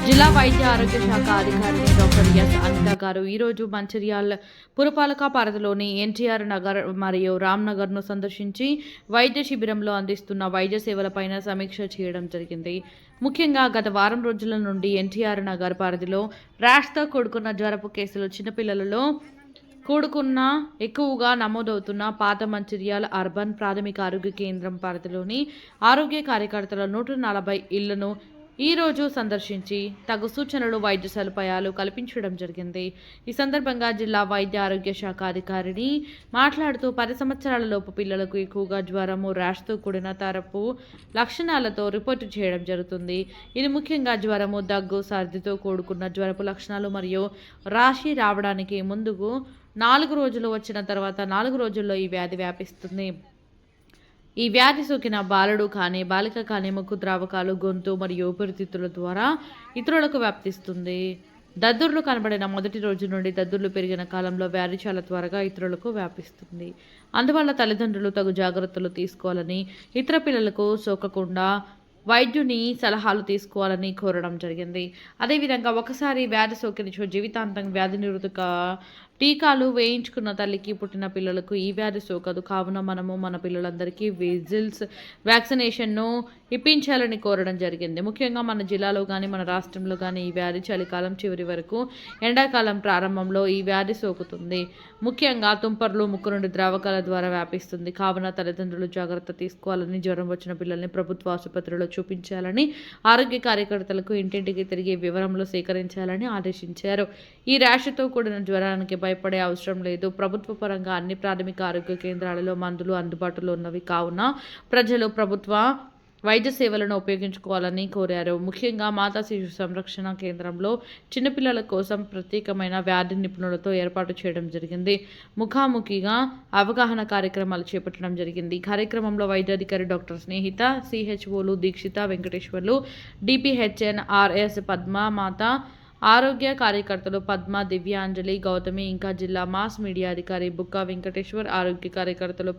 జిల్లా వైద్య ఆరోగ్య శాఖ అధికారిని డాక్టర్ ఎస్ అనిత గారు ఈరోజు మంచిర్యాల పురపాలక పరిధిలోని ఎన్టీఆర్ నగర్ మరియు రామ్ నగర్ను సందర్శించి వైద్య శిబిరంలో అందిస్తున్న వైద్య సేవలపైన సమీక్ష చేయడం జరిగింది. ముఖ్యంగా గత వారం రోజుల నుండి ఎన్టీఆర్ నగర్ పరిధిలో ర్యాష్తో కూడుకున్న జ్వరపు కేసులు చిన్నపిల్లలలో కూడుకున్న ఎక్కువగా నమోదవుతున్న పాత మంచిర్యాల అర్బన్ ప్రాథమిక ఆరోగ్య కేంద్రం పరిధిలోని ఆరోగ్య కార్యకర్తల 140 ఇళ్లను ఈ రోజు సందర్శించి తగు సూచనలు వైద్య సదుపాయాలు కల్పించడం జరిగింది. ఈ సందర్భంగా జిల్లా వైద్య ఆరోగ్య శాఖ అధికారిని మాట్లాడుతూ 10 సంవత్సరాల లోపు పిల్లలకు ఎక్కువగా జ్వరము, ర్యాష్తో కూడిన తరపు లక్షణాలతో రిపోర్టు చేయడం జరుగుతుంది. ఇది ముఖ్యంగా జ్వరము, దగ్గు, సర్దితో కూడుకున్న జ్వరపు లక్షణాలు మరియు రాశి రావడానికి ముందుకు 4 రోజులు వచ్చిన తర్వాత 4 రోజుల్లో ఈ వ్యాధి వ్యాపిస్తుంది. ఈ వ్యాధి సోకిన బాలుడు కానీ బాలిక కానీ ముక్కు ద్రావకాలు, గొంతు మరియు ఊపిరితిత్తుల ద్వారా ఇతరులకు వ్యాప్తిస్తుంది. దద్దుర్లు కనబడిన మొదటి రోజు నుండి దద్దుర్లు పెరిగిన కాలంలో వ్యాధి చాలా త్వరగా ఇతరులకు వ్యాపిస్తుంది. అందువల్ల తల్లిదండ్రులు తగు జాగ్రత్తలు తీసుకోవాలని, ఇతర పిల్లలకు సోకకుండా వైద్యుని సలహాలు తీసుకోవాలని కోరడం జరిగింది. అదేవిధంగా ఒకసారి వ్యాధి సోకిన జీవితాంతం వ్యాధి నిరోధక టీకాలు వేయించుకున్న తల్లికి పుట్టిన పిల్లలకు ఈ వ్యాధి సోకదు. కావున మనము మన పిల్లలందరికీ విజిల్స్ వ్యాక్సినేషన్ను ఇప్పించాలని కోరడం జరిగింది. ముఖ్యంగా మన జిల్లాలో కానీ మన రాష్ట్రంలో కానీ ఈ వ్యాధి చలికాలం చివరి వరకు, ఎండాకాలం ప్రారంభంలో ఈ వ్యాధి సోకుతుంది. ముఖ్యంగా తుంపర్లు, ముక్కు నుండి ద్రావకాల ద్వారా వ్యాపిస్తుంది. కావున తల్లిదండ్రులు జాగ్రత్త తీసుకోవాలని, జ్వరం వచ్చిన పిల్లల్ని ప్రభుత్వ ఆసుపత్రిలో చూపించాలని, ఆరోగ్య కార్యకర్తలకు ఇంటింటికి తిరిగి వివరములు సేకరించాలని ఆదేశించారు. ఈ ర్యాష్తో కూడిన జ్వరానికి భయపడే అవసరం లేదు. ప్రభుత్వ పరంగా అన్ని ప్రాథమిక ఆరోగ్య కేంద్రాలలో మందులు అందుబాటులో ఉన్నవి. కావున ప్రజలు ప్రభుత్వ వైద్య సేవలను ఉపయోగించుకోవాలని కోరారు. ముఖ్యంగా మాతా శిశు సంరక్షణ కేంద్రంలో చిన్నపిల్లల కోసం ప్రత్యేకమైన వ్యాధి నిపుణులతో ఏర్పాటు చేయడం జరిగింది. ముఖాముఖిగా అవగాహన కార్యక్రమాలు చేపట్టడం జరిగింది. ఈ కార్యక్రమంలో వైద్యాధికారి డాక్టర్ స్నేహిత, సిహెచ్ఓలు దీక్షిత, వెంకటేశ్వర్లు, డిపిహెచ్ఎన్ ఆర్ఎస్ పద్మ, మాత ఆరోగ్య కార్యకర్తలు పద్మ, దివ్యాంజలి, గౌతమి, ఇంకా జిల్లా మాస్ మీడియా అధికారి బుక్క వెంకటేశ్వర్, ఆరోగ్య కార్యకర్తలు